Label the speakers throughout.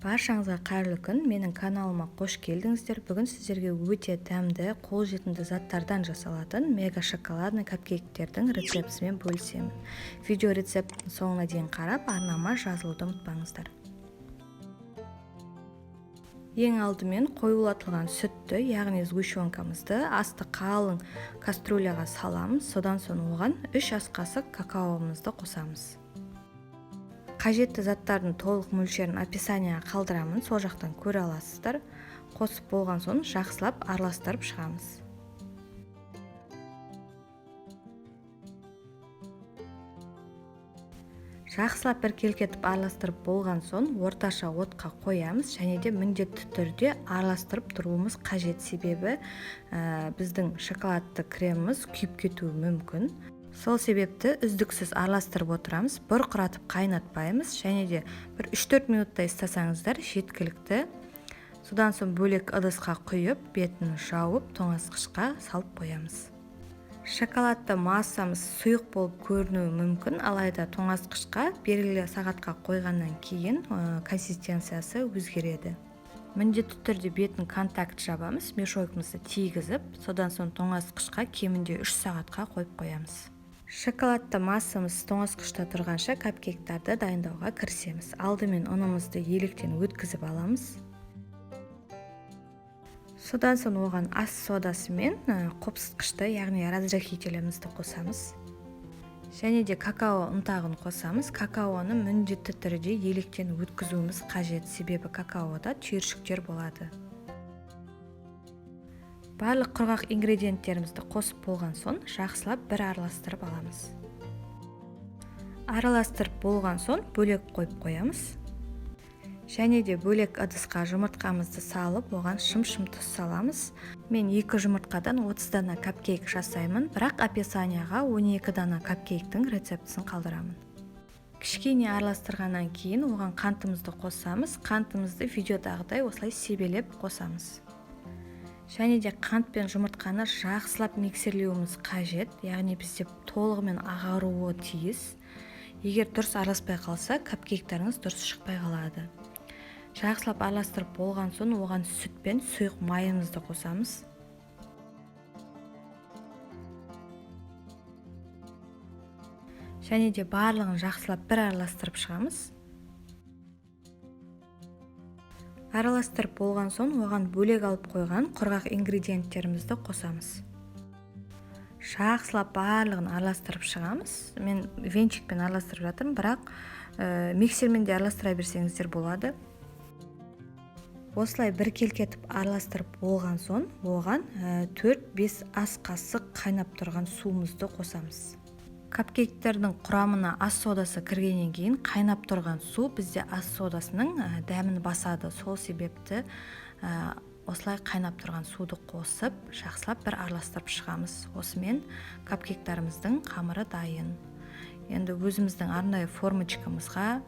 Speaker 1: Баршаңызға қайырлы күн. Менің каналыма қош келдіңіздер. Бүгін сіздерге өте дәмді, қолжетімді заттардан жасалатын мега шоколадный капкейктердің рецептісімен бөлісемін. Видео рецепттің соңына дейін қарап, арнама жазылуды ұмытпаңыздар. Ең алдымен қоюлатылған сүтті, яғни сгущенкамызды асты қалың кастрюляға саламыз. Содан соң оған 3 ас қасық какаомызды қосамыз. Қажетті заттардың толық мөлшерін описанияға қалдырамын, сол жақтан көре аласыздар. Қосып болған соң жақсылап араластырып шығамыз. Жақсылап біркелкетіп араластырып болған соң орташа отқа қоямыз, және де міндетті түрде араластырып тұруымыз қажет, себебі біздің шоколадты креміміз күйіп кетуі мүмкін. Сол себепті үздіксіз араластырып отырамыз, бұрқыратып қайнатпаймыз, және де бір 3-4 минуттай істесаңыздар жеткілікті. Содан соң бөлек ыдысқа құйып, бетін жауып, тоңазытқышқа салып қоямыз. Шоколадты массамыз сұйық болып көрінуі мүмкін, алайда тоңазытқышқа белгілі сағатқа қойғаннан кейін консистенциясы өзгереді. Міндетті түрде бетін контакт жабамыз, мешойкамызды тигізіп, содан соң тоңазытқышқа кемінде 3 сағатқа қойып қоямыз. Шоколадты массамыз тоңазытқышта тұрғанша капкейктерді дайындауға кірісеміз. Алдымен ұнымызды електен өткізіп аламыз. Содан соң оған ас содасы мен қопсытқышты, яғни разрыхителімізді қосамыз. Және де какао ұнтағын қосамыз. Какаоны міндетті түрде електен өткізуіміз қажет, себебі какаода түйіршіктер болады. Барлық құрғақ ингредиенттерімізді қосып болған соң жақсылап бір араластырып аламыз. Араластырып болған соң бөлек қойып қоямыз. Және де бөлек ыдысқа жұмыртқамызды салып, оған шым-шым тұз саламыз. Мен 2 жұмыртқадан 30 дана капкейк жасаймын, бірақ описанияға 12 дана капкейктің рецептісін қалдырамын. Кішкене араластырғаннан кейін оған қантымызды қосамыз. Қантымызды видеодағыдай осылай себелеп қосамыз. Және де қант пен жұмыртқаны жақсылап миксерлеуіміз қажет, яғни бізде толығымен ағаруы тиіс. Егер дұрыс араласпай қалса, капкейктеріңіз дұрыс шықпай қалады. Жақсылап араластырып болған соң оған сүт пен сұйық майымызды қосамыз. Және де барлығын жақсылап бір араластырып шығамыз. Араластырып болған соң оған бөлек алып қойған құрғақ ингредиенттерімізді қосамыз. Жақсылап барлығын араластырып шығамыз. Мен венчикпен араластырып жатырмын, бірақ миксермен де араластыра берсеңіздер болады. Осылай біркелкетіп араластырып болған соң оған 4-5 ас қасық қайнап тұрған суымызды қосамыз. Капкейктердің құрамына ас содасы кіргеннен кейін қайнап тұрған су бізде ас содасының дәмін басады. Сол себепті осылай қайнап тұрған суды қосып, жақсылап бір араластырып шығамыз. Осымен капкейктеріміздің қамыры дайын. Енді өзіміздің арнайы формочкамызға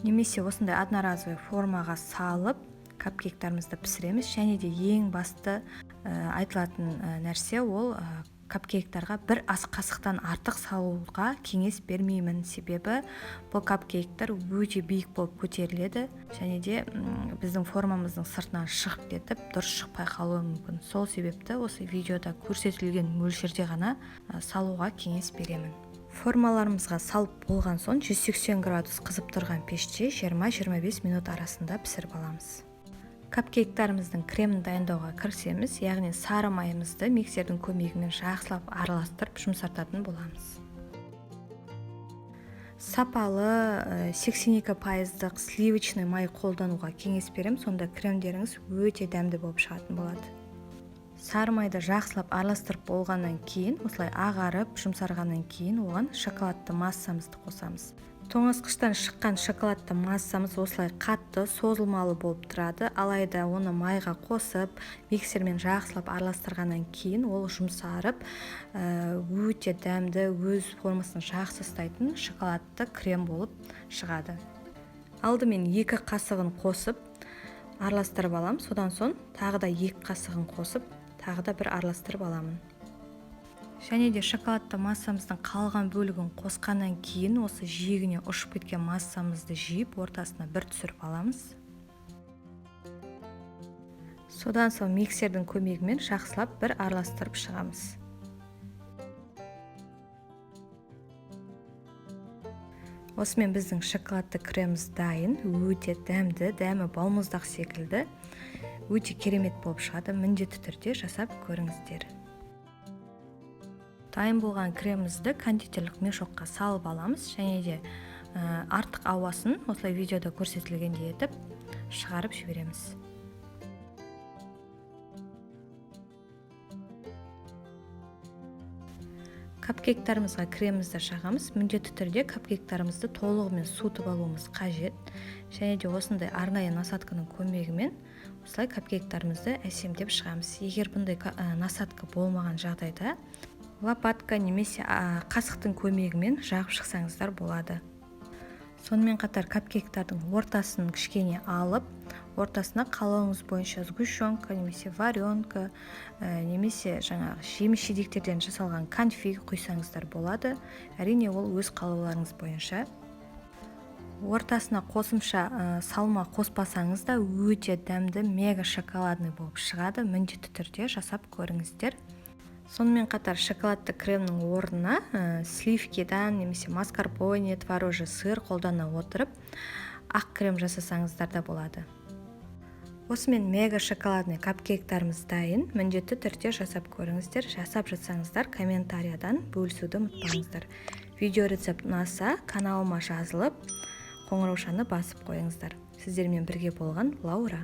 Speaker 1: немесе осындай одноразовый формаға салып, капкейктерімізді пісіреміз. Және де ең басты айтылатын нәрсе ол капкейктарға бір ас қасықтан артық салуға кеңес бермеймін, себебі бұл капкейктер өте биік болып көтеріледі, және де біздің формамыздың сыртынан шығып кетіп, дұрыс шықпай қалуы мүмкін. Сол себепті осы видеода көрсетілген мөлшерде ғана салуға кеңес беремін. Формаларымызға салып болған соң 180 градус қызып тұрған пеште 20-25 минут арасында пісіріп аламыз. Капкейктеріміздің кремін дайындауға кірісеміз, яғни сары майымызды миксердің көмегімен жақсылап араластырып жұмсартатын боламыз. Сапалы 82% сливочный май қолдануға кеңес беремін, сонда кремдеріңіз өте дәмді болып шығатын болады. Сары майды жақсылап араластырып болғаннан кейін, осылай ағарып, жұмсарғаннан кейін оған шоколадты массамызды қосамыз. Тоңазытқыштан шыққан шоколадты массамыз осылай қатты, созылмалы болып тұрады, алайда оны майға қосып, миксермен жақсылап араластырғаннан кейін ол жұмсарып, өте дәмді, өз формасын жақсы ұстайтын шоколадты крем болып шығады. Алдымен 2 қасығын қосып, араластырып алам, содан соң тағы да 2 қасығын қосып, тағы да бір араластырып аламын. Және де шоколадты массамыздың қалған бөлігін қосқаннан кейін осы жиегіне ұшып кеткен массамызды жиып, ортасына бір түсіріп аламыз. Содан соң миксердің көмегімен жақсылап бір араластырып шығамыз. Осымен біздің шоколадты креміміз дайын. Өте дәмді, дәмі балмұздақ секілді. Өте керемет болып шығады. Міндетті түрде жасап көріңіздер. Дайын болған кремімізді кондитерлік мешокқа салып аламыз, және де артық ауасын осылай видеода көрсетілгендей етіп шығарып жібереміз. Капкейктарымызға кремімізді жағамыз. Міндетті түрде капкейктарымызды толығымен суытып алуымыз қажет. Және де осындай арнайы насадканың көмегімен осылай капкейктарымызды әсемдеп шығамыз. Егер бұндай насадка болмаған жағдайда лопатка немесе қасықтың көмегімен жағып шықсаңыздар болады. Сонымен қатар капкейктардың ортасын кішкене алып, ортасына қалауыңыз бойынша сгущенка немесе варенка немесе жаңағы жеміс-жидектерден жасалған конфиг құйсаңыздар болады. Әрине ол өз қалауларыңыз бойынша. Ортасына қосымша салма қоспасаңыз да өте дәмді мега шоколадный болып шығады. Міндетті түрде жасап көріңіздер. Сонымен қатар шоколадты кремнің орнына сливкидан немесе маскарпоне, творожий сыр қолдана отырып, ақ крем жасасаңыздар да болады. Осымен мега шоколадный капкейктарымыз дайын. Міндетті түрде жасап көріңіздер. Жасап жатсаңыздар комментариядан бөлісуді ұмытпаңыздар. Видео рецепт ұнаса, каналыма жазылып, қоңыраушаны басып қойыңыздар. Сіздермен бірге болған Лаура.